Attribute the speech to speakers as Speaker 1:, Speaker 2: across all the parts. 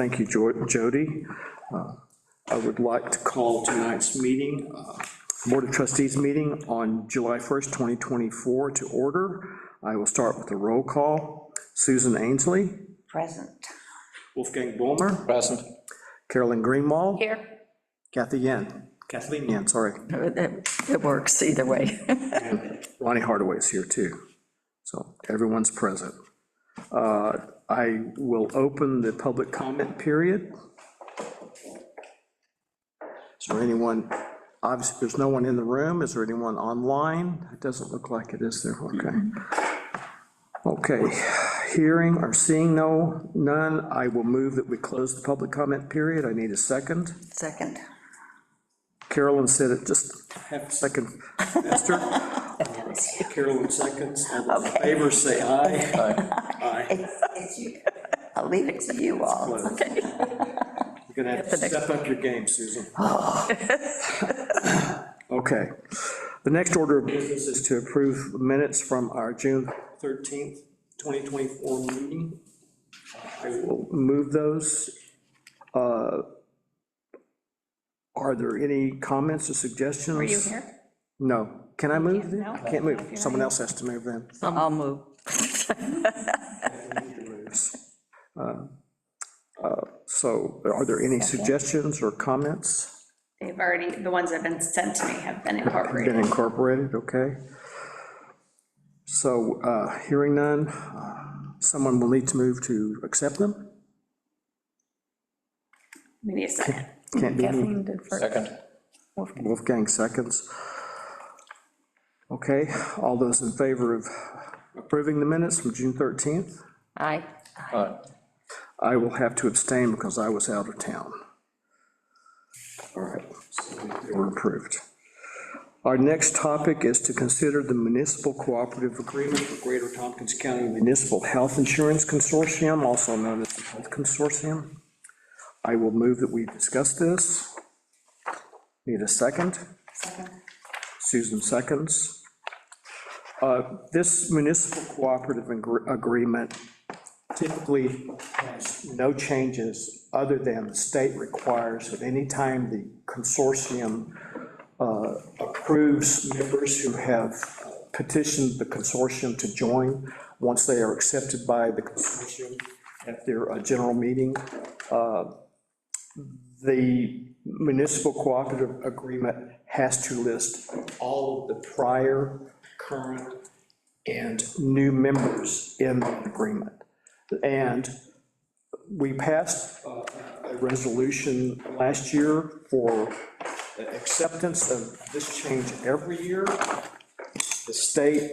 Speaker 1: Thank you, Jody. I would like to call tonight's meeting, Board of Trustees meeting on July 1st, 2024 to order. I will start with the roll call. Susan Ainsley.
Speaker 2: Present.
Speaker 1: Wolfgang Bulmer.
Speaker 3: Present.
Speaker 1: Carolyn Greenwald.
Speaker 2: Here.
Speaker 1: Kathleen Yen, sorry.
Speaker 2: It works either way.
Speaker 1: And Ronnie Hardaway is here too. So everyone's present. I will open the public comment period. Is there anyone, obviously there's no one in the room. Is there anyone online? It doesn't look like it is there, okay. Okay, hearing or seeing none, I will move that we close the public comment period. I need a second.
Speaker 2: Second.
Speaker 1: Carolyn said it, just half a second faster. Carolyn seconds. All those in favor say aye. Aye.
Speaker 2: It's you. I'll leave it to you all.
Speaker 1: Okay. You're gonna have to step up your game, Susan. Okay. The next order of business is to approve minutes from our June 13th, 2024 meeting. I will move those. Are there any comments or suggestions?
Speaker 4: Were you here?
Speaker 1: No. Can I move them?
Speaker 4: No.
Speaker 1: I can't move. Someone else has to move them.
Speaker 2: I'll move.
Speaker 1: So are there any suggestions or comments?
Speaker 4: They've already, the ones that have been sent to me have been incorporated.
Speaker 1: Been incorporated, okay. So hearing none, someone will need to move to accept them?
Speaker 4: We need a second.
Speaker 1: Can't be me.
Speaker 4: Kathleen did first.
Speaker 3: Second.
Speaker 1: Wolfgang seconds. Okay, all those in favor of approving the minutes from June 13th?
Speaker 2: Aye.
Speaker 3: Aye.
Speaker 1: I will have to abstain because I was out of town. All right, so they were approved. Our next topic is to consider the municipal cooperative agreement for Greater Tompkins County Municipal Health Insurance Consortium, also known as the Health Consortium. I will move that we discuss this. Need a second?
Speaker 4: Second.
Speaker 1: Susan seconds. This municipal cooperative agreement typically has no changes other than the state requires that anytime the consortium approves members who have petitioned the consortium to join, once they are accepted by the consortium at their general meeting, the municipal cooperative agreement has to list all of the prior, current, and new members in the agreement. And we passed a resolution last year for acceptance of this change every year. The state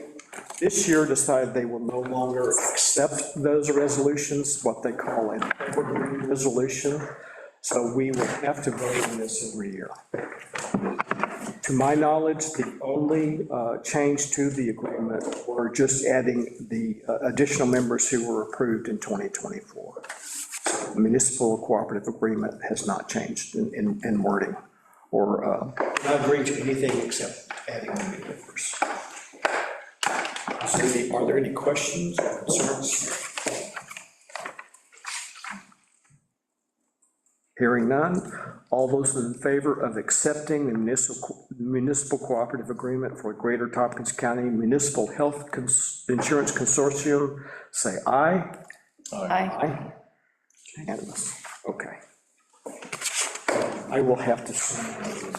Speaker 1: this year decided they will no longer accept those resolutions, what they call an evergreen resolution. So we will have to vote on this every year. To my knowledge, the only change to the agreement were just adding the additional members who were approved in 2024. So the municipal cooperative agreement has not changed in wording or not agreeing to anything except adding new members. So are there any questions or concerns? Hearing none, all those in favor of accepting the municipal cooperative agreement for Greater Tompkins County Municipal Health Insurance Consortium, say aye.
Speaker 4: Aye.
Speaker 1: Unanimous, okay. I will have to sign.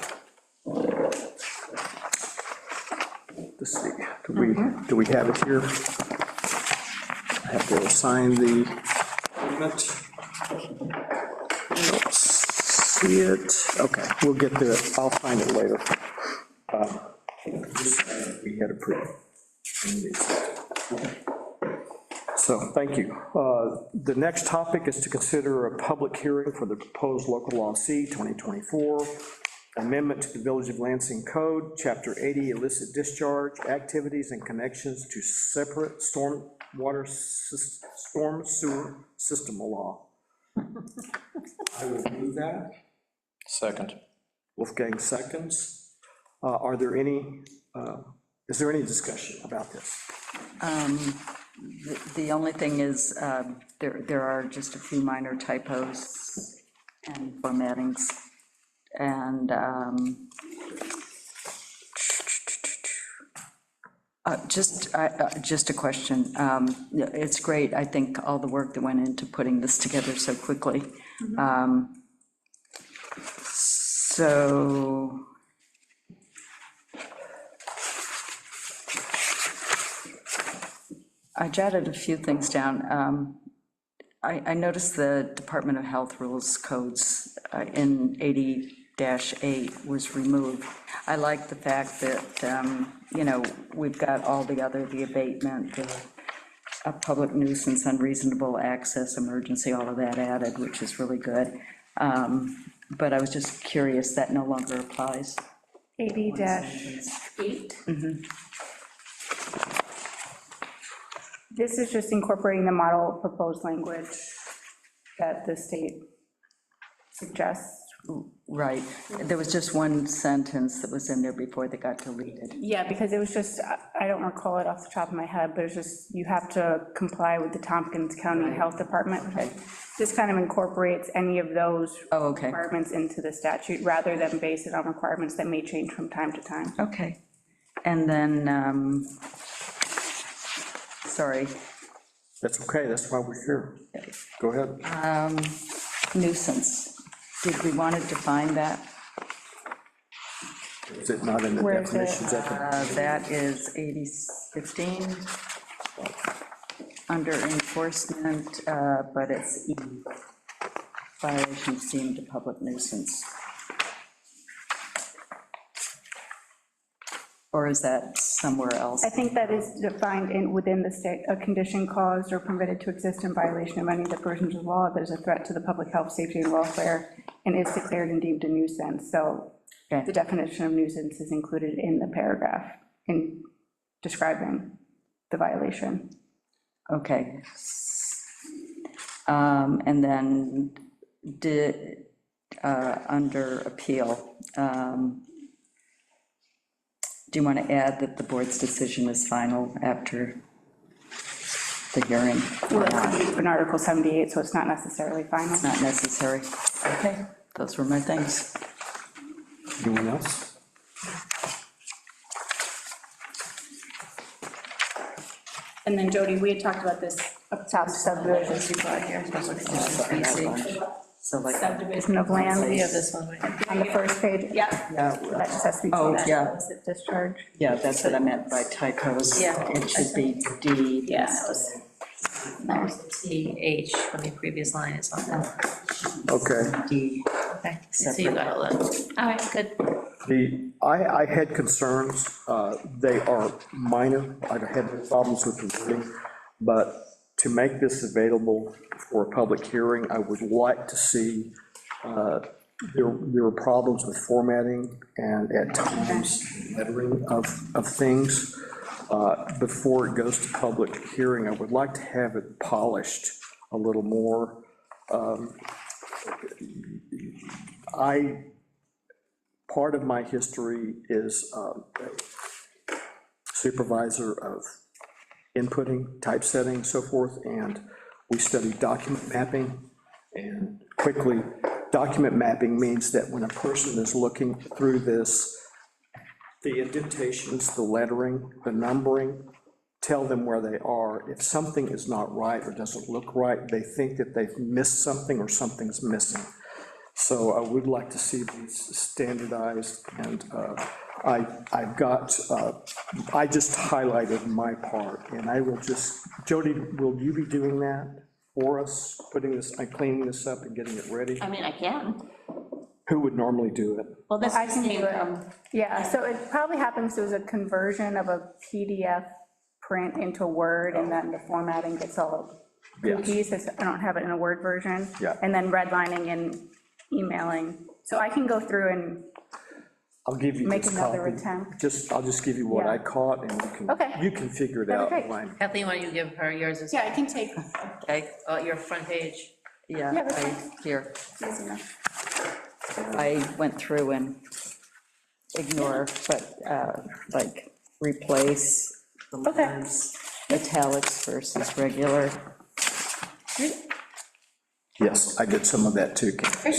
Speaker 1: Let's see, do we have it here? I have to sign the agreement. See it, okay, we'll get to it, I'll find it later. We had approved. So, thank you. The next topic is to consider a public hearing for the proposed local law C 2024, amendment to the Village of Lansing Code, Chapter 80, illicit discharge, activities and connections to separate storm sewer system law. I will move that.
Speaker 3: Second.
Speaker 1: Wolfgang seconds. Are there any, is there any discussion about this?
Speaker 2: The only thing is, there are just a few minor typos and formattings, and just a question. Yeah, it's great, I think, all the work that went into putting this together so quickly. So, I jotted a few things down. I noticed the Department of Health rules codes in 80-8 was removed. I like the fact that, you know, we've got all the other, the abatement, a public nuisance, unreasonable access, emergency, all of that added, which is really good. But I was just curious, that no longer applies.
Speaker 3: 80-8. This is just incorporating the model proposed language that the state suggests.
Speaker 2: Right, there was just one sentence that was in there before that got deleted.
Speaker 3: Yeah, because it was just, I don't recall it off the top of my head, but it's just, you have to comply with the Tompkins County Health Department.
Speaker 2: Okay.
Speaker 3: This kind of incorporates any of those
Speaker 2: Oh, okay.
Speaker 3: requirements into the statute, rather than base it on requirements that may change from time to time.
Speaker 2: Okay, and then, sorry,
Speaker 1: That's okay, that's why we're here. Go ahead.
Speaker 2: nuisance. Did we want to define that?
Speaker 1: Is it not in the
Speaker 3: Where is it?
Speaker 1: definitions at the
Speaker 2: That is 8015, under enforcement, but it's E, violations deemed a public nuisance. Or is that somewhere else?
Speaker 3: I think that is defined within the state, a condition caused or permitted to exist in violation of any of the provisions of law that is a threat to the public health, safety, and welfare, and is declared and deemed a nuisance. So
Speaker 2: Okay.
Speaker 3: the definition of nuisance is included in the paragraph in describing the violation.
Speaker 2: Okay. And then under appeal, do you want to add that the board's decision is final after the hearing?
Speaker 3: Well, it's in Article 78, so it's not necessarily final.
Speaker 2: Not necessary. Okay, those were my things.
Speaker 1: Anyone else?
Speaker 3: And then Jody, we had talked about this up top subdivisions you brought here.
Speaker 2: So like,
Speaker 3: Subdivision of land
Speaker 4: Yeah, this one, right?
Speaker 3: on the first page.
Speaker 4: Yeah.
Speaker 3: That just has to be.
Speaker 2: Oh, yeah.
Speaker 3: Illicit discharge.
Speaker 2: yeah, that's what I meant by typos.
Speaker 4: Yeah.
Speaker 2: It should be D.
Speaker 4: Yeah. There's TH from the previous line is on that.
Speaker 1: Okay.
Speaker 2: D.
Speaker 4: Okay, so you got all that. All right, good.
Speaker 1: I had concerns, they are minor, I had no problems with the wording, but to make this available for a public hearing, I would like to see, there are problems with formatting and at times lettering of things. Before it goes to public hearing, I would like to have it polished a little more. Part of my history is a supervisor of inputting, typesetting, so forth, and we studied document mapping, and quickly, document mapping means that when a person is looking through this, the indentations, the lettering, the numbering, tell them where they are. If something is not right or doesn't look right, they think that they've missed something or something's missing. So I would like to see these standardized, and I've got, I just highlighted my part, and I will just, Jody, will you be doing that for us, putting this, cleaning this up and getting it ready?
Speaker 4: I mean, I can.
Speaker 1: Who would normally do it?
Speaker 4: Well, this
Speaker 3: I
Speaker 4: is
Speaker 3: can do
Speaker 4: came
Speaker 3: it.
Speaker 4: from,
Speaker 3: Yeah, so it probably happens as a conversion of a PDF print into Word, and then the formatting gets all goofy, so I don't have it in a Word version.
Speaker 1: Yeah.
Speaker 3: And then redlining and emailing. So I can go through and,
Speaker 1: I'll give you
Speaker 3: Make
Speaker 1: this
Speaker 3: another
Speaker 1: copy.
Speaker 3: attempt.
Speaker 1: I'll just give you what I
Speaker 3: Yeah.
Speaker 1: caught, and
Speaker 3: Okay.
Speaker 1: you can figure it
Speaker 3: That'd
Speaker 1: out.
Speaker 3: be great.
Speaker 1: Line.
Speaker 4: Kathleen, why don't you give her yours as,
Speaker 3: yeah, I can take,
Speaker 2: Okay,
Speaker 4: your front page?
Speaker 2: yeah,
Speaker 3: Yeah, that's
Speaker 2: here,
Speaker 3: easy enough.
Speaker 2: I went through and ignore, but like replace the
Speaker 3: Okay.
Speaker 2: letters. italics versus regular.
Speaker 1: Yes, I did some of that too, Ken.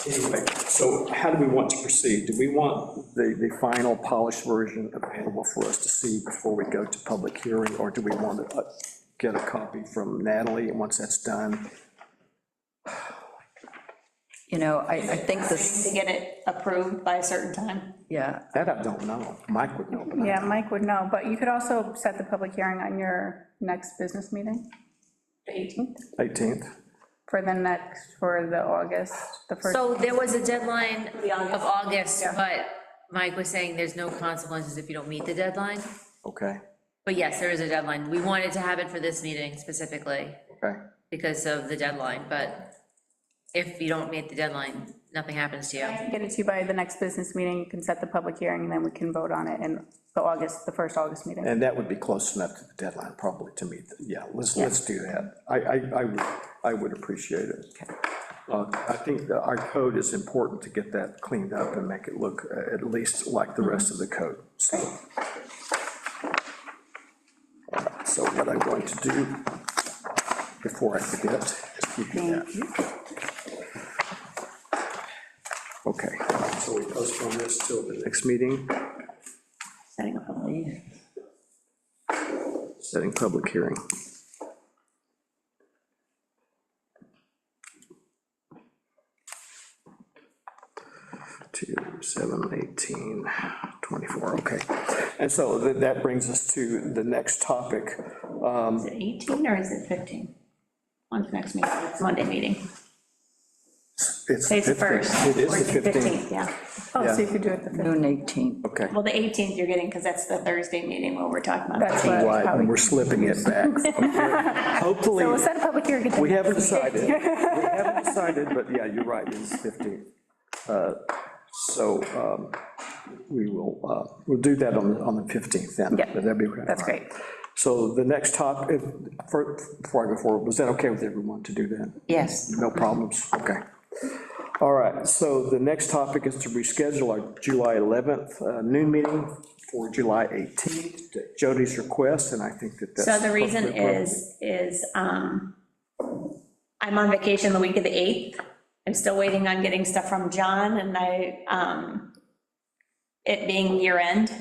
Speaker 1: Anyway, so how do we want to proceed? Do we want the final polished version available for us to see before we go to public hearing, or do we want to get a copy from Natalie, and once that's done?
Speaker 2: You know, I think
Speaker 5: To
Speaker 2: this,
Speaker 5: get it approved by a certain time.
Speaker 2: yeah,
Speaker 1: That I don't know. Mike would know. but I
Speaker 3: Yeah,
Speaker 1: don't.
Speaker 3: Mike would know, but you could also set the public hearing on your next business meeting, the 18th,
Speaker 1: 18th.
Speaker 3: for the August, the first.
Speaker 4: So there was a deadline
Speaker 5: August.
Speaker 4: of August,
Speaker 3: Yeah.
Speaker 4: but Mike was saying there's no consequences if you don't meet the deadline.
Speaker 1: Okay,
Speaker 4: But yes, there is a deadline. We wanted to have it for this meeting specifically
Speaker 1: okay.
Speaker 4: because of the deadline, but if you don't meet the deadline, nothing happens to you.
Speaker 3: Get it to you by the next business meeting, you can set the public hearing, and then we can vote on it in the first August meeting.
Speaker 1: And that would be close enough to the deadline, probably, to meet, yeah, let's do that. I would appreciate it. I think that our code is important to get that cleaned up and make it look at least like the rest of the code, so. All right, so what I'm going to do, before I forget, is give you that. Okay, so we postpone this till the next meeting,
Speaker 5: Setting up a
Speaker 1: setting public hearing. To 7/18/24, okay. And so that brings us to the next topic.
Speaker 5: Is it 18 or is it 15? When's the next meeting? It's Monday meeting.
Speaker 1: It's
Speaker 5: Today's the
Speaker 1: 15th.
Speaker 5: first.
Speaker 1: It is
Speaker 5: Or
Speaker 1: the 15th.
Speaker 5: Yeah.
Speaker 3: Oh,
Speaker 1: Yeah.
Speaker 3: so you could do it the 15th.
Speaker 2: noon 18.
Speaker 1: Okay,
Speaker 5: Well, the 18th you're getting, because that's the Thursday meeting where we're talking about.
Speaker 3: That's
Speaker 5: the
Speaker 3: what-
Speaker 1: right,
Speaker 3: how we-
Speaker 1: and we're slipping it back. Okay. Hopefully,
Speaker 3: So we'll set a public hearing. get the
Speaker 1: we haven't
Speaker 3: next
Speaker 1: decided,
Speaker 3: meeting.
Speaker 1: we haven't decided, but yeah, you're right, it's 15th. So we will, we'll do that on the 15th then.
Speaker 3: Yeah,
Speaker 1: That'd be okay.
Speaker 3: That's great.
Speaker 1: So the next topic, before I go forward, was that okay with everyone to do that?
Speaker 5: Yes.
Speaker 1: No problems, okay. All right, so the next topic is to reschedule our July 11th noon meeting for July 18th, at Jody's request, and I think that that's.
Speaker 5: So the reason
Speaker 1: perfectly
Speaker 5: is I'm on vacation the week of the 8th. I'm still waiting on getting stuff from John, and it being year end,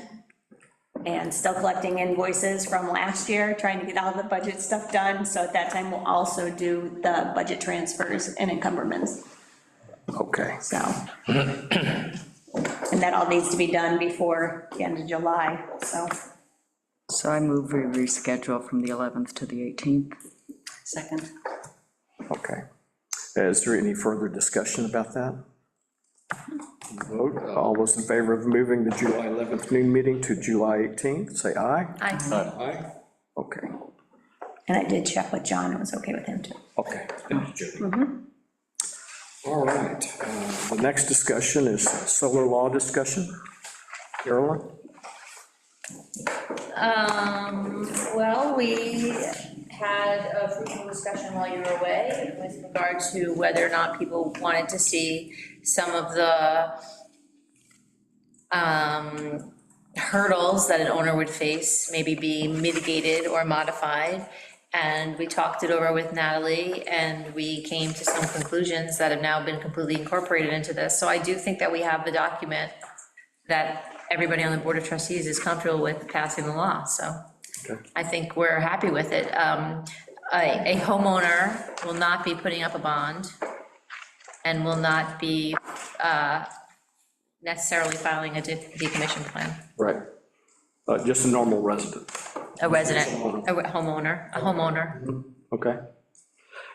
Speaker 5: and still collecting invoices from last year, trying to get all the budget stuff done. So at that time, we'll also do the budget transfers and encumbrance,
Speaker 1: okay.
Speaker 5: so. And that all needs to be done before the end of July, so.
Speaker 2: So I move we reschedule from the 11th to the 18th.
Speaker 5: Second.
Speaker 1: Okay. Is there any further discussion about that? Vote. All those in favor of moving the July 11th noon meeting to July 18th, say aye. Aye. Okay,
Speaker 5: And I did check with John, it was okay with him too.
Speaker 1: okay. All right, the next discussion is solar law discussion. Carolyn?
Speaker 4: Well, we had a fruitful discussion while you were away with regard to whether or not people wanted to see some of the hurdles that an owner would face maybe be mitigated or modified. And we talked it over with Natalie, and we came to some conclusions that have now been completely incorporated into this. So I do think that we have the document that everybody on the Board of Trustees is comfortable with passing the law, so
Speaker 1: Okay.
Speaker 4: I think we're happy with it. A homeowner will not be putting up a bond and will not be necessarily filing a decommission plan.
Speaker 1: Right. Just a normal resident.
Speaker 4: A resident, a homeowner.
Speaker 1: Okay.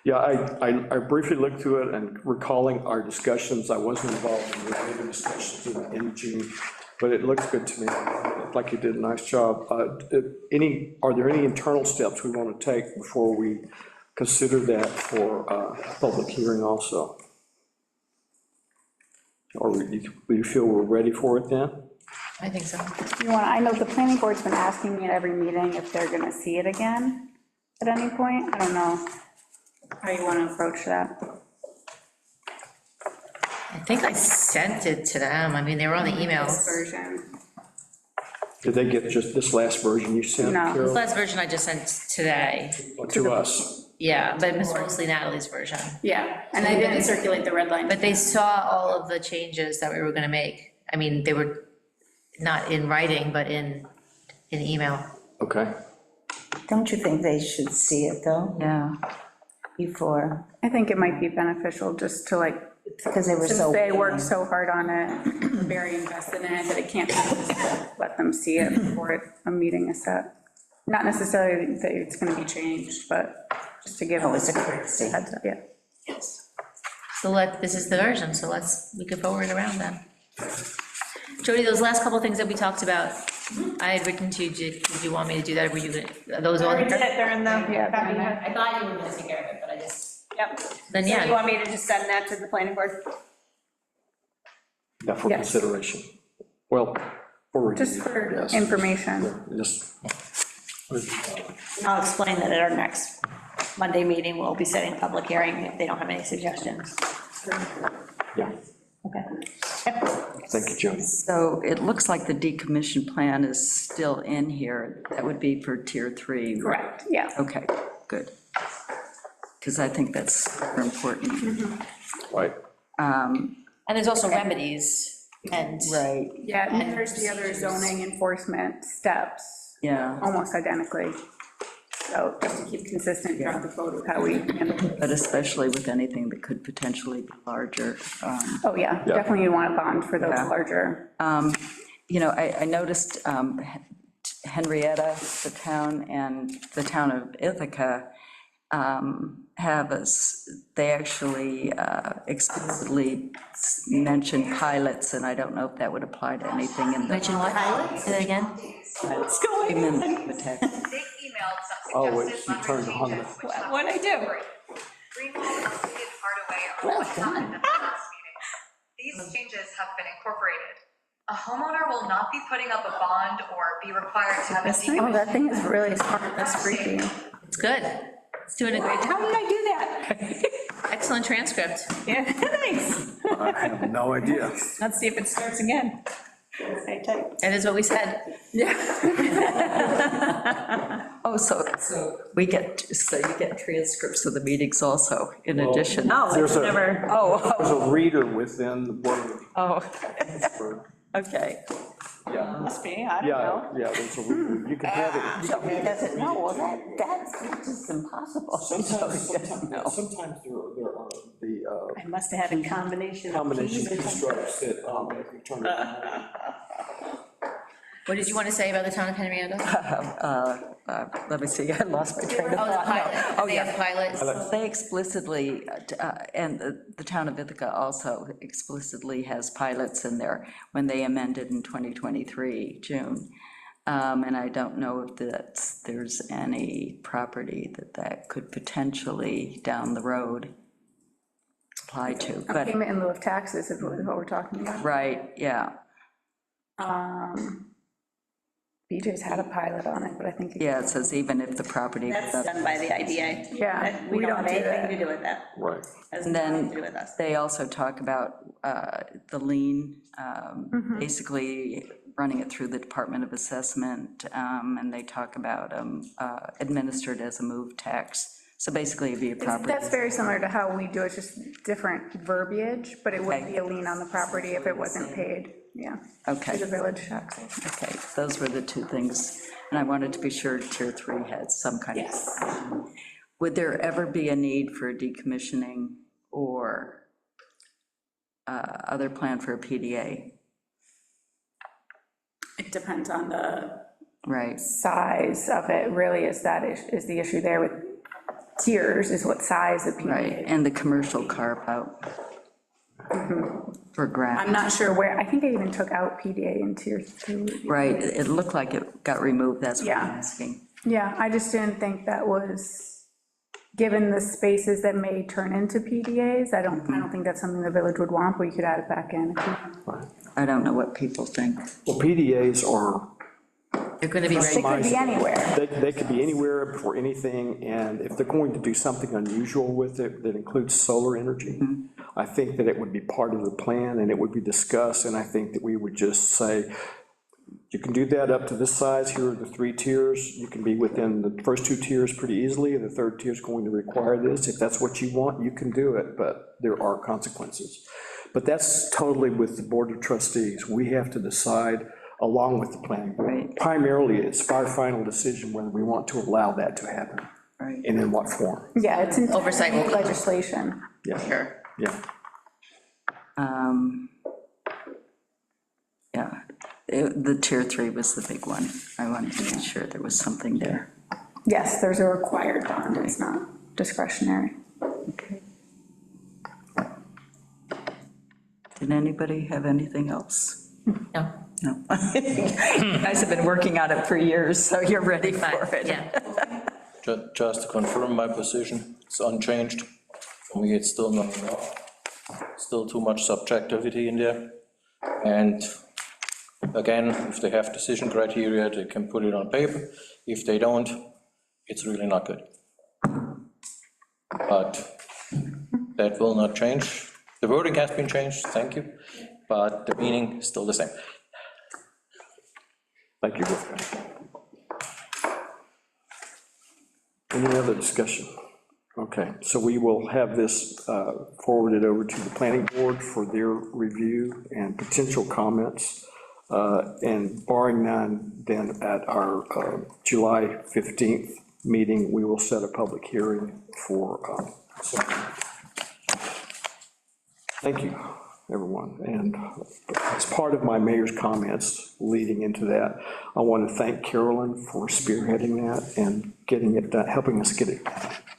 Speaker 1: Yeah, I briefly looked through it, and recalling our discussions, I wasn't involved in the discussions in June, but it looks good to me, like you did a nice job. Are there any internal steps we want to take before we consider that for public hearing also? Or do you feel we're ready for it then?
Speaker 4: I think so.
Speaker 3: I know the planning board's been asking me at every meeting if they're gonna see it again at any point. I don't know how you want to approach that.
Speaker 4: I think I sent it to them. I mean, they were on the emails.
Speaker 3: Version.
Speaker 1: Did they get just this last version you sent,
Speaker 3: No.
Speaker 4: This
Speaker 1: Carol?
Speaker 4: last version I just sent today,
Speaker 1: To us?
Speaker 4: yeah, but it's mostly Natalie's version.
Speaker 3: Yeah, and I didn't circulate the red line.
Speaker 4: But they saw all of the changes that we were gonna make. I mean, they were not in writing, but in email.
Speaker 1: Okay.
Speaker 6: Don't you think they should see it, though,
Speaker 2: Yeah,
Speaker 6: before,
Speaker 3: I think it might be beneficial just to like,
Speaker 6: because they were
Speaker 3: since
Speaker 6: so.
Speaker 3: they worked so hard on it, very invested in it, that it can't just let them see it before a meeting is set. Not necessarily that it's gonna be changed, but just to give.
Speaker 6: Oh, it's a courtesy.
Speaker 3: Heads up, yeah.
Speaker 4: So this is the version, so we can forward it around then. Jody, those last couple things that we talked about, I had written to you, did you want me to do that, or were you gonna, are those all?
Speaker 5: They're in the,
Speaker 4: I thought you were gonna take care of it, but I just.
Speaker 5: yep.
Speaker 4: Then,
Speaker 5: So you
Speaker 4: yeah,
Speaker 5: want me to just send that to the planning board?
Speaker 1: Yeah, for
Speaker 3: Yes.
Speaker 1: consideration. Well, for review.
Speaker 3: Just for
Speaker 1: yes.
Speaker 3: information.
Speaker 1: Just.
Speaker 5: I'll explain that at our next Monday meeting, we'll be setting a public hearing if they don't have any suggestions.
Speaker 1: Yeah,
Speaker 5: Okay.
Speaker 1: thank you, Jody.
Speaker 2: so it looks like the decommission plan is still in here. That would be for tier 3.
Speaker 3: Correct, yeah.
Speaker 2: Okay, good. Because I think that's super important.
Speaker 1: Right.
Speaker 4: and there's also remedies, and.
Speaker 2: Right,
Speaker 3: Yeah, and there's the other zoning enforcement steps,
Speaker 2: yeah,
Speaker 3: almost identically. So just to keep consistent throughout the code of how we handle it.
Speaker 2: but especially with anything that could potentially be larger.
Speaker 3: Oh, yeah,
Speaker 1: Yeah.
Speaker 3: definitely you want a bond for those
Speaker 2: Yeah.
Speaker 3: larger.
Speaker 2: You know, I noticed Henrietta, the town, and the town of Ithaca have us, they actually explicitly mention pilots, and I don't know if that would apply to anything in the.
Speaker 4: Mention what? Say that again?
Speaker 5: What's going on?
Speaker 2: Would have-
Speaker 7: They emailed some
Speaker 1: Oh, wait,
Speaker 7: suggested
Speaker 1: she turned on
Speaker 7: language changes, which
Speaker 5: What'd I do?
Speaker 7: Greenwald and City Hardaway are both signed at the last meeting. These changes have been incorporated. A homeowner will not be putting up a bond or be required to have a
Speaker 3: Oh,
Speaker 7: decommissioned.
Speaker 3: that thing is really smart, that's freaky.
Speaker 4: It's good. It's doing a great
Speaker 5: How
Speaker 4: job.
Speaker 5: did I do that?
Speaker 4: Excellent transcript.
Speaker 5: Yeah, thanks.
Speaker 1: I have no idea.
Speaker 5: Let's see if it starts again. Stay tight.
Speaker 4: That is what we said.
Speaker 2: Oh, so you get transcripts of the meetings also, in addition.
Speaker 5: No,
Speaker 1: There's
Speaker 5: it's
Speaker 1: a-
Speaker 5: never,
Speaker 2: Oh,
Speaker 1: There's a reader within the word.
Speaker 2: oh, okay.
Speaker 1: Yeah,
Speaker 5: must be, I don't know.
Speaker 1: yeah, there's a reader. You can have it.
Speaker 6: So he doesn't know, well, that's just impossible.
Speaker 1: Sometimes there are the
Speaker 5: I must have had a combination of
Speaker 1: combination
Speaker 5: keys.
Speaker 1: constructs that you turn it on.
Speaker 4: What did you want to say about the town of Henrietta?
Speaker 2: Let me see, I lost my train of
Speaker 4: Oh, the
Speaker 2: thought.
Speaker 4: pilot.
Speaker 2: Oh,
Speaker 4: They
Speaker 2: yeah.
Speaker 4: have pilots.
Speaker 2: They explicitly, and the town of Ithaca also explicitly has pilots in there when they amended in 2023, June. And I don't know if there's any property that could potentially, down the road, apply to, but,
Speaker 3: Payment in lieu of taxes is what we're talking about.
Speaker 2: right, yeah,
Speaker 3: BJ's had a pilot on it, but I think.
Speaker 2: yeah, it says even if the property.
Speaker 5: That's done by the IDA.
Speaker 3: Yeah,
Speaker 5: That- We don't have
Speaker 3: do
Speaker 5: anything
Speaker 3: that.
Speaker 5: to do with that.
Speaker 1: Right.
Speaker 5: Has
Speaker 2: And
Speaker 5: nothing
Speaker 2: then
Speaker 5: to do with us.
Speaker 2: they also talk about the lien, basically running it through the Department of Assessment, and they talk about administered as a move tax. So basically, it'd be a property.
Speaker 3: That's very similar to how we do it, just different verbiage, but it would
Speaker 2: Okay.
Speaker 3: be a lien on the property if it wasn't paid, yeah.
Speaker 2: Okay.
Speaker 3: To the village tax.
Speaker 2: Okay, those were the two things, and I wanted to be sure tier 3 had some kind of.
Speaker 3: Yes.
Speaker 2: Would there ever be a need for decommissioning or other plan for a PDA?
Speaker 3: It depends on the
Speaker 2: Right,
Speaker 3: size of it, really, is the issue there with tiers, is what size the
Speaker 2: right,
Speaker 3: PDA.
Speaker 2: and the commercial carve-out for
Speaker 3: I'm
Speaker 2: grant.
Speaker 3: not sure where, I think I even took out PDA in tier 2.
Speaker 2: Right, it looked like it got removed, that's what I'm
Speaker 3: Yeah.
Speaker 2: asking.
Speaker 3: Yeah, I just didn't think that was, given the spaces that may turn into PDAs, I don't think that's something the village would want, but you could add it back in.
Speaker 2: I don't know what people think.
Speaker 1: Well, PDAs are,
Speaker 4: They're going to be
Speaker 3: It
Speaker 4: very,
Speaker 3: could be anywhere.
Speaker 1: they could be anywhere for anything, and if they're going to do something unusual with it that includes solar energy, I think that it would be part of the plan, and it would be discussed, and I think that we would just say, You can do that up to this size. Here are the 3 tiers. You can be within the first 2 tiers pretty easily, and the third tier is going to require this. If that's what you want, you can do it, but there are consequences. But that's totally with the Board of Trustees. We have to decide, along with the planning board.
Speaker 2: Right.
Speaker 1: Primarily, it's our final decision whether we want to allow that to happen,
Speaker 2: Right.
Speaker 1: and in what form.
Speaker 3: Yeah, it's in
Speaker 4: Oversight will be-
Speaker 3: legislation.
Speaker 1: Yeah,
Speaker 4: Sure.
Speaker 1: yeah.
Speaker 2: Yeah, the tier 3 was the big one. I wanted to make sure there was something there.
Speaker 3: Yes, there's a required bond, it's not discretionary.
Speaker 2: Okay. Did anybody have anything else?
Speaker 4: No,
Speaker 2: No. You guys have been working on it for years, so you're ready for it.
Speaker 4: yeah.
Speaker 8: Just to confirm my position, it's unchanged. For me, it's still not enough. Still too much subjectivity in there. And again, if they have decision criteria, they can put it on paper. If they don't, it's really not good. But that will not change. The wording has been changed, thank you, but the meaning is still the same.
Speaker 1: Thank you, Wolfgang. Any other discussion? Okay, so we will have this forwarded over to the planning board for their review and potential comments. And barring none, then at our July 15th meeting, we will set a public hearing for. Thank you, everyone. And as part of my mayor's comments leading into that, I want to thank Carolyn for spearheading that and getting it done, helping us get it.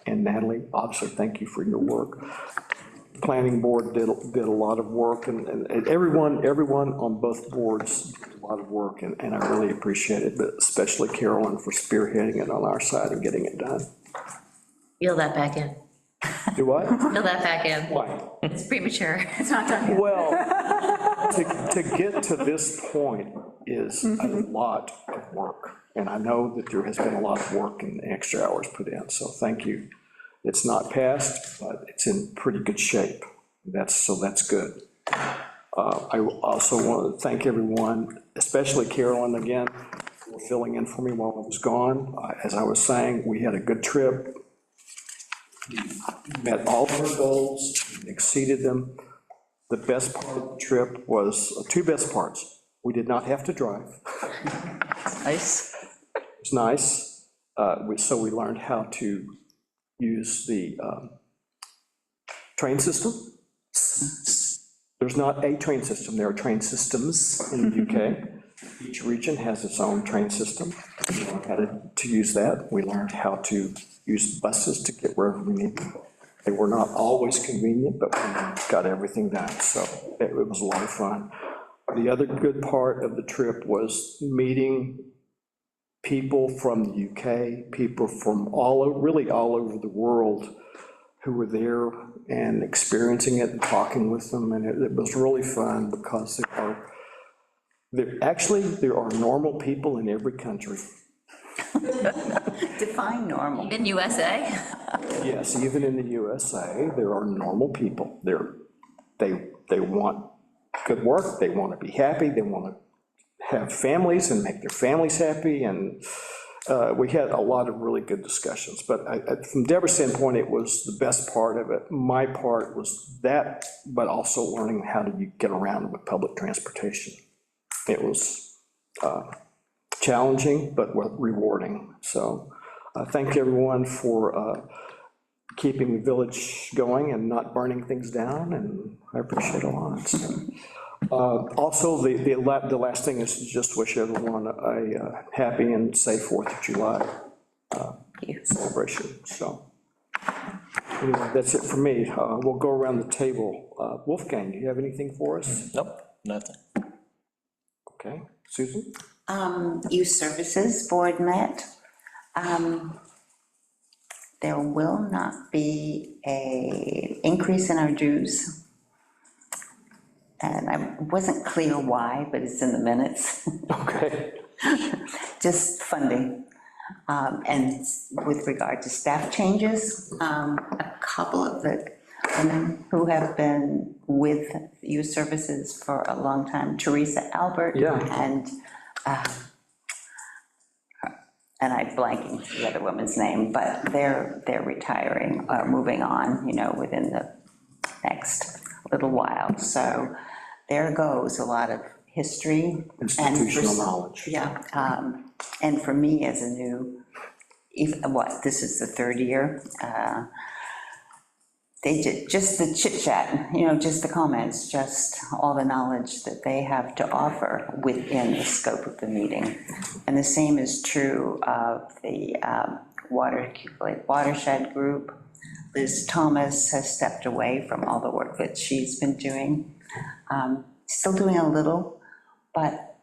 Speaker 1: And Natalie, obviously, thank you for your work. Planning board did a lot of work, and everyone on both boards did a lot of work, and I really appreciate it, but especially Carolyn for spearheading it on our side and getting it done.
Speaker 4: Reel that back in.
Speaker 1: Do what?
Speaker 4: Reel that back in.
Speaker 1: Why?
Speaker 4: It's premature.
Speaker 3: It's not done yet.
Speaker 1: Well, to get to this point is a lot of work, and I know that there has been a lot of work and extra hours put in, so thank you. It's not passed, but it's in pretty good shape. That's good. I also want to thank everyone, especially Carolyn again, for filling in for me while I was gone. As I was saying, we had a good trip. We met all of our goals, exceeded them. The best part of the trip was, 2 best parts. We did not have to drive.
Speaker 2: Nice.
Speaker 1: It's nice. So we learned how to use the train system. There's not a train system, there are train systems in the UK. Each region has its own train system. We learned how to use that. We learned how to use buses to get wherever we need to go. They were not always convenient, but we got everything done, so it was a lot of fun. The other good part of the trip was meeting people from the UK, people from really all over the world who were there and experiencing it and talking with them, and it was really fun because there are normal people in every country.
Speaker 6: Define normal.
Speaker 4: In USA?
Speaker 1: Yes, even in the USA, there are normal people. They want good work, they want to be happy, they want to have families and make their families happy, and we had a lot of really good discussions, but from Deborah's standpoint, it was the best part of it. My part was that, but also learning how do you get around with public transportation. It was challenging, but rewarding, so thank everyone for keeping the village going and not burning things down, and I appreciate it a lot. So. Also, the last thing is to just wish everyone a happy and safe 4th of July celebration. So, anyway, that's it for me. We'll go around the table. Wolfgang, do you have anything for us?
Speaker 8: Nope, nothing.
Speaker 1: Okay, Susan?
Speaker 6: Youth Services Board met. There will not be a increase in our dues. And I wasn't clear why, but it's in the minutes.
Speaker 1: Okay.
Speaker 6: Just funding. And with regard to staff changes, a couple of the women who have been with youth services for a long time, Teresa Albert
Speaker 1: Yeah.
Speaker 6: and and I'm blanking the other woman's name, but they're retiring, or moving on, within the next little while. So there goes a lot of history.
Speaker 1: Institutional knowledge.
Speaker 6: Yeah, and for me as a new, this is the third year, they did, just the chit chat, just the comments, just all the knowledge that they have to offer within the scope of the meeting. And the same is true of the watershed group. Liz Thomas has stepped away from all the work that she's been doing. Still doing a little, but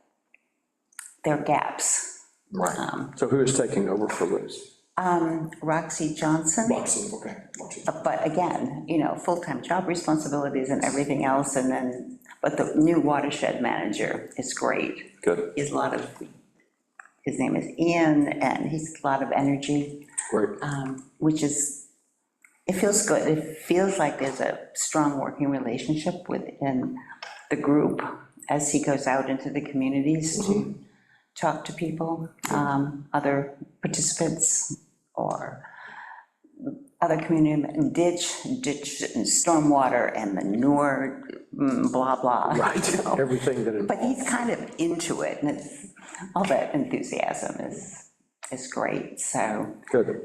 Speaker 6: there are gaps.
Speaker 1: Right. So who is taking over for Liz?
Speaker 6: Roxy Johnson.
Speaker 1: Roxy, okay. Roxy.
Speaker 6: But again, full-time job responsibilities and everything else, and then, but the new watershed manager is great.
Speaker 1: Good.
Speaker 6: He's his name is Ian, and he's a lot of energy.
Speaker 1: Great.
Speaker 6: Which is, it feels good. It feels like there's a strong working relationship within the group as he goes out into the communities to talk to people, other participants, or other community, and ditch and stormwater and manure, blah, blah.
Speaker 1: Right, everything that.
Speaker 6: But he's kind of into it, and all that enthusiasm is great, so.
Speaker 1: Good.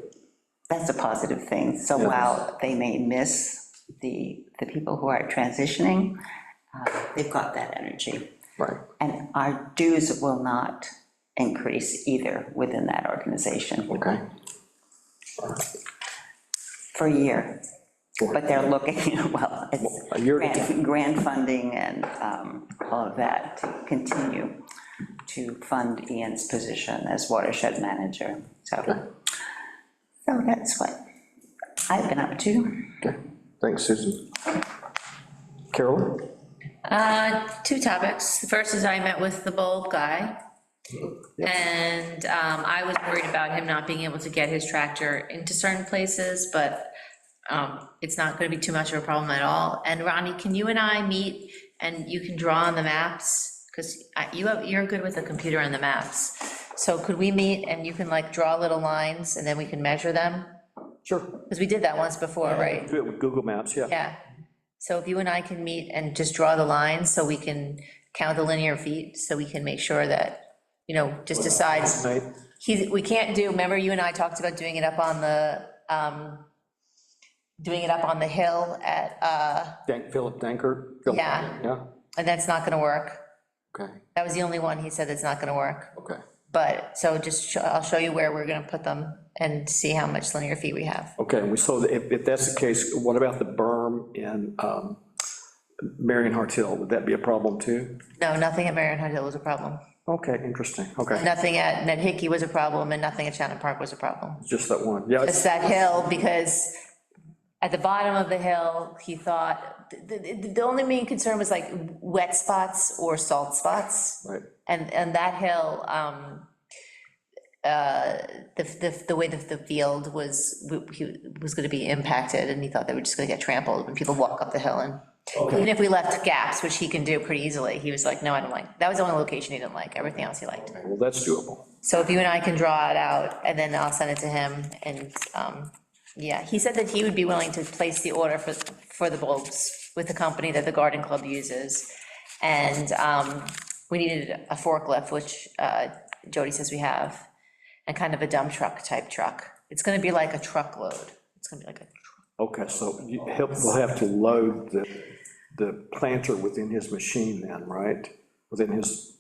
Speaker 6: That's a positive thing. So while they may miss the people who are transitioning, they've got that energy.
Speaker 1: Right.
Speaker 6: And our dues will not increase either within that organization.
Speaker 1: Okay.
Speaker 6: For a year. But they're looking, well,
Speaker 1: A year.
Speaker 6: it's grant funding and all of that to continue to fund Ian's position as watershed manager. So that's what I've been up to.
Speaker 1: Okay. Thanks, Susan. Carolyn?
Speaker 4: Two topics. The first is I met with the bulb guy. And I was worried about him not being able to get his tractor into certain places, but it's not gonna be too much of a problem at all. And Ronnie, can you and I meet and you can draw on the maps? Because you're good with the computer and the maps. So could we meet and you can like draw little lines and then we can measure them?
Speaker 1: Sure.
Speaker 4: Because we did that once before, right?
Speaker 1: Do it with Google Maps, yeah.
Speaker 4: Yeah. So if you and I can meet and just draw the lines so we can count the linear feet, so we can make sure that, just decides.
Speaker 1: Right.
Speaker 4: We can't do, remember you and I talked about doing it up on the hill at,
Speaker 1: Philip Dankert?
Speaker 4: Yeah.
Speaker 1: Yeah,
Speaker 4: and that's not gonna work.
Speaker 1: okay,
Speaker 4: That was the only one he said that's not gonna work.
Speaker 1: okay.
Speaker 4: But, so just, I'll show you where we're gonna put them and see how much linear feet we have.
Speaker 1: Okay, so if that's the case, what about the berm in Marion Hart Hill? Would that be a problem too?
Speaker 4: No, nothing at Marion Hill was a problem.
Speaker 1: Okay, interesting, okay.
Speaker 4: Nothing at Ned Hickey was a problem, and nothing at Shannon Park was a problem.
Speaker 1: Just that one, yeah.
Speaker 4: Just that hill, because at the bottom of the hill, he thought, the only main concern was like wet spots or salt spots.
Speaker 1: Right.
Speaker 4: And that hill, the way that the field was gonna be impacted, and he thought they were just gonna get trampled when people walk up the hill, and even if we left gaps, which he can do pretty easily, he was like, no, I don't like, that was the only location he didn't like, everything else he liked.
Speaker 1: Well, that's doable.
Speaker 4: So if you and I can draw it out, and then I'll send it to him, and, yeah, he said that he would be willing to place the order for the bulbs with the company that the garden club uses. And we needed a forklift, which Jody says we have, and kind of a dump truck type truck. It's gonna be like a truckload. It's gonna be like a,
Speaker 1: Okay, so we'll have to load the planter within his machine then, right? Within his,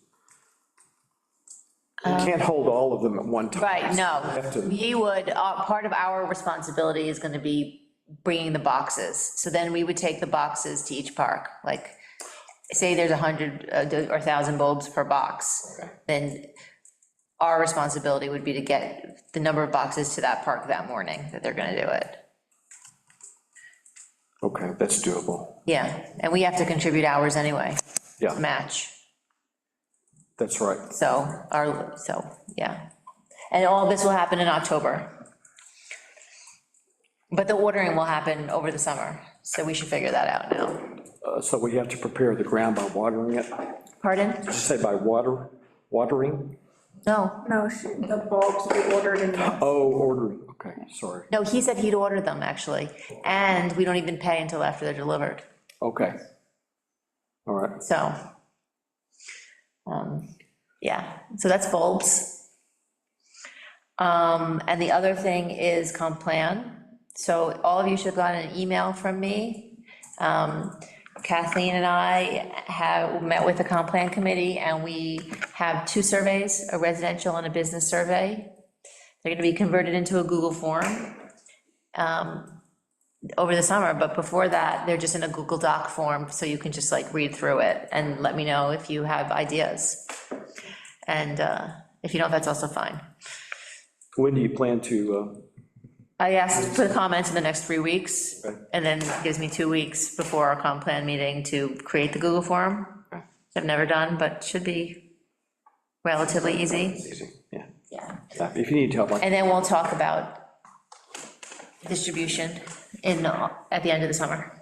Speaker 1: you can't hold all of them at one time.
Speaker 4: right, no,
Speaker 1: have to-
Speaker 4: he would, part of our responsibility is gonna be bringing the boxes. So then we would take the boxes to each park, like, say there's 100 or 1,000 bulbs per box.
Speaker 1: Okay.
Speaker 4: Then our responsibility would be to get the number of boxes to that park that morning that they're gonna do it.
Speaker 1: Okay, that's doable.
Speaker 4: Yeah, and we have to contribute hours anyway,
Speaker 1: Yeah,
Speaker 4: to match,
Speaker 1: that's right.
Speaker 4: so, yeah. And all this will happen in October. But the ordering will happen over the summer, so we should figure that out now.
Speaker 1: So we have to prepare the ground by watering it?
Speaker 4: Pardon?
Speaker 1: Did you say by water? Watering?
Speaker 4: No,
Speaker 3: No, the bulbs will be ordered in.
Speaker 1: Oh, ordering, okay, sorry.
Speaker 4: no, he said he'd order them, actually, and we don't even pay until after they're delivered,
Speaker 1: Okay. All right,
Speaker 4: so. Yeah, so that's bulbs. And the other thing is comp plan. So all of you should have gotten an email from me. Kathleen and I have met with the comp plan committee, and we have two surveys, a residential and a business survey. They're gonna be converted into a Google form over the summer, but before that, they're just in a Google Doc form, so you can just like read through it and let me know if you have ideas. And if you don't, that's also fine.
Speaker 1: when do you plan to,
Speaker 4: I asked to put a comment in the next 3 weeks,
Speaker 1: Okay.
Speaker 4: and then it gives me 2 weeks before our comp plan meeting to create the Google form.
Speaker 1: Okay.
Speaker 4: I've never done, but should be relatively easy.
Speaker 1: easy, yeah.
Speaker 4: Yeah.
Speaker 1: If you need help, like,
Speaker 4: And then we'll talk about distribution at the end of the summer.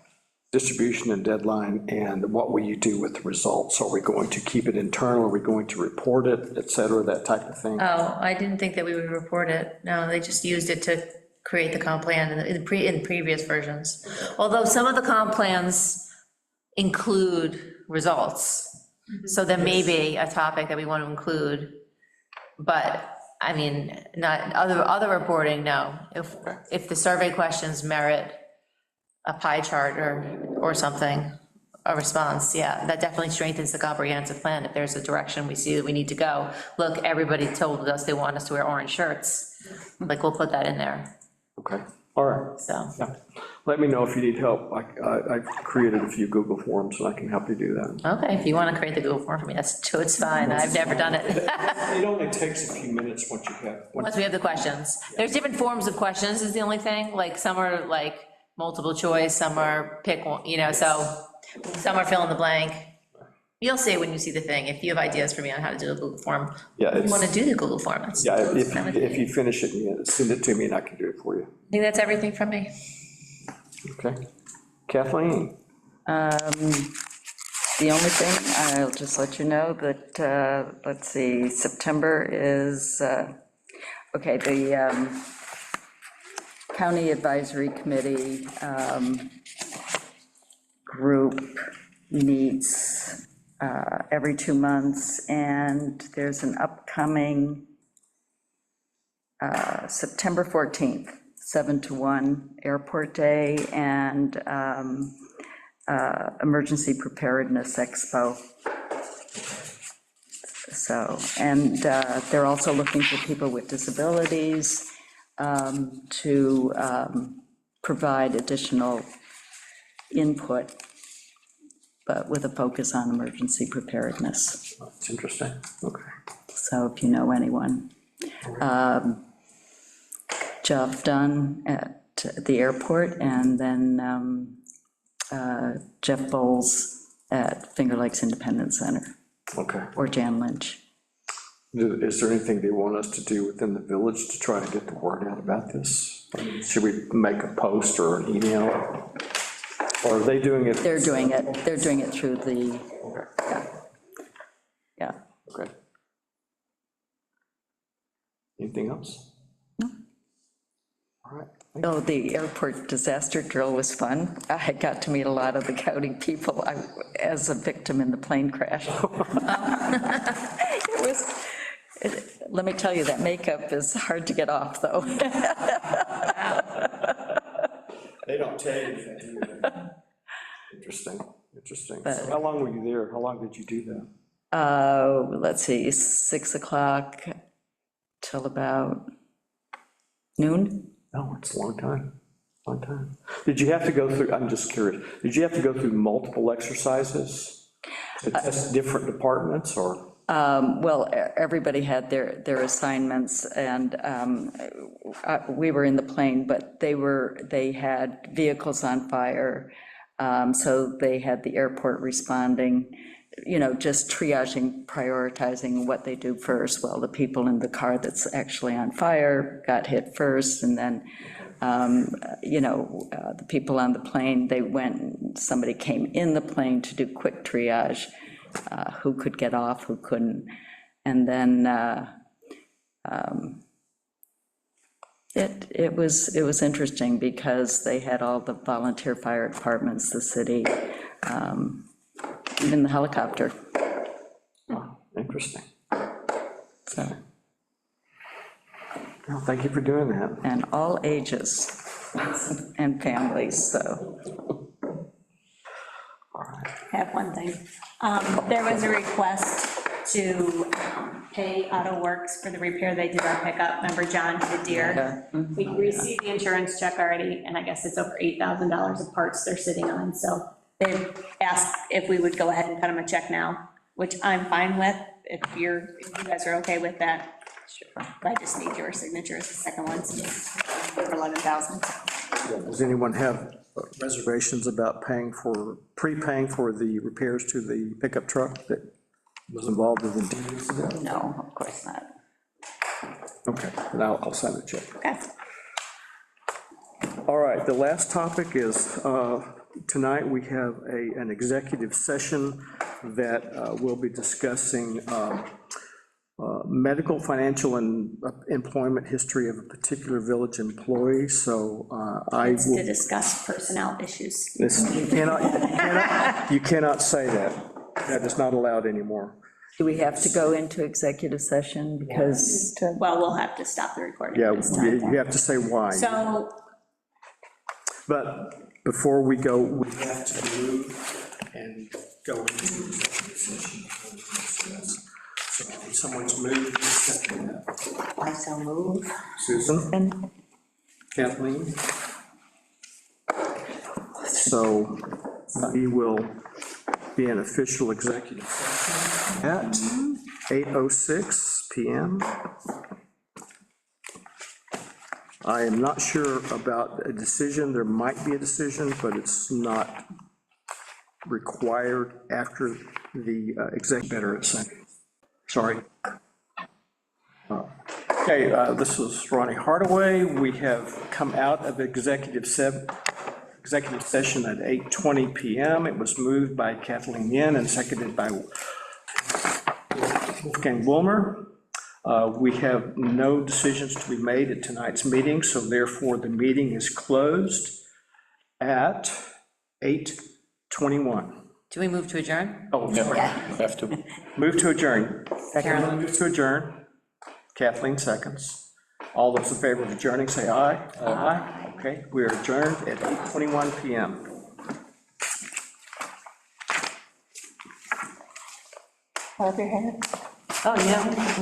Speaker 1: distribution and deadline, and what will you do with the results? Are we going to keep it internal, are we going to report it, et cetera, that type of thing?
Speaker 4: Oh, I didn't think that we would report it. No, they just used it to create the comp plan in previous versions. Although some of the comp plans include results. So there may be a topic that we want to include, but, I mean, not, other reporting, no. If the survey questions merit a pie chart or something, a response, yeah, that definitely strengthens the comprehensive plan. If there's a direction we see that we need to go, look, everybody told us they want us to wear orange shirts, like, we'll put that in there,
Speaker 1: Okay, all right,
Speaker 4: so.
Speaker 1: yeah. Let me know if you need help. I created a few Google forms, and I can help you do that.
Speaker 4: Okay, if you want to create the Google form for me, it's fine, I've never done it.
Speaker 1: It only takes a few minutes once you have.
Speaker 4: Once we have the questions. There's different forms of questions is the only thing, like, some are like multiple choice, some are pick one, so some are fill in the blank. You'll see when you see the thing, if you have ideas for me on how to do a Google form.
Speaker 1: Yeah,
Speaker 4: If you want
Speaker 1: it's,
Speaker 4: to do the Google form, that's.
Speaker 1: yeah,
Speaker 4: that's fine with me.
Speaker 1: if you finish it, send it to me and I can do it for you.
Speaker 4: I think that's everything from me.
Speaker 1: Okay. Kathleen?
Speaker 2: The only thing, I'll just let you know that, let's see, September is, okay, the County Advisory Committee group meets every 2 months, and there's an upcoming September 14th, 7 to 1 Airport Day, and Emergency Preparedness Expo. So, and they're also looking for people with disabilities to provide additional input, but with a focus on emergency preparedness.
Speaker 1: It's interesting, okay.
Speaker 2: So if you know anyone. Job done at the airport, and then Jeff Bowles at Finger Lakes Independence Center,
Speaker 1: Okay.
Speaker 2: or Jan Lynch.
Speaker 1: Is there anything they want us to do within the village to try to get the word out about this? I mean, should we make a post or an email? Or are they doing it?
Speaker 2: They're doing it through the,
Speaker 1: Okay,
Speaker 2: yeah.
Speaker 1: okay. Anything else?
Speaker 2: No.
Speaker 1: All right.
Speaker 2: Oh, the airport disaster drill was fun. I got to meet a lot of the county people as a victim in the plane crash. It was, let me tell you, that makeup is hard to get off, though.
Speaker 1: They don't tell you anything, do they? Interesting, interesting.
Speaker 2: But-
Speaker 1: So how long were you there? How long did you do that?
Speaker 2: Let's see, 6 o'clock till about noon.
Speaker 1: Oh, it's a long time, long time. Did you have to go through, I'm just curious, did you have to go through multiple exercises to test different departments, or?
Speaker 2: Well, everybody had their assignments, and we were in the plane, but they had vehicles on fire, so they had the airport responding, just triaging, prioritizing what they do first. Well, the people in the car that's actually on fire got hit first, and then, the people on the plane, they went, somebody came in the plane to do quick triage, who could get off, who couldn't. And then it was interesting because they had all the volunteer fire departments, the city, even the helicopter,
Speaker 1: Interesting.
Speaker 2: so,
Speaker 1: Well, thank you for doing that.
Speaker 2: and all ages and families, so.
Speaker 5: I have one thing. There was a request to pay Auto Works for the repair they did our pickup. Remember John did Deere? We received the insurance check already, and I guess it's over $8,000 of parts they're sitting on. So they asked if we would go ahead and cut them a check now, which I'm fine with, if you guys are okay with that. Sure. I just need your signature as the second one, so over 11,000.
Speaker 1: Does anyone have reservations about prepaying for the repairs to the pickup truck that was involved with the deed incident?
Speaker 6: No, of course not.
Speaker 1: Okay, then I'll sign the check.
Speaker 5: Okay.
Speaker 1: All right, the last topic is, tonight we have an executive session that we'll be discussing medical, financial, and employment history of a particular village employee, so I
Speaker 5: It's to
Speaker 1: will.
Speaker 5: discuss personnel issues.
Speaker 1: You cannot say that. That is not allowed anymore.
Speaker 2: Do we have to go into executive session because?
Speaker 5: Well, we'll have to stop the recording
Speaker 1: Yeah,
Speaker 5: this time.
Speaker 1: you have to say why.
Speaker 5: So,
Speaker 1: But before we go, we have to move and go into executive session. So if someone's moved, second that.
Speaker 6: I shall move.
Speaker 1: Susan? Kathleen? So we will be in official executive session at 8:06 PM. I am not sure about a decision. There might be a decision, but it's not required after the exec, better say. Sorry. Okay, this is Ronnie Hardaway. We have come out of executive session at 8:20 PM. It was moved by Kathleen Yen and seconded by Wolfgang Wilmer. We have no decisions to be made at tonight's meeting, so therefore the meeting is closed at 8:21.
Speaker 4: Do we move to adjourn?
Speaker 1: Oh, sorry.
Speaker 8: Have to.
Speaker 1: Move to adjourn.
Speaker 4: Carolyn.
Speaker 1: Move to adjourn. Kathleen seconds. All those in favor of adjourning, say aye. Aye. Okay, we are adjourned at 8:21 PM.
Speaker 5: oh, yeah.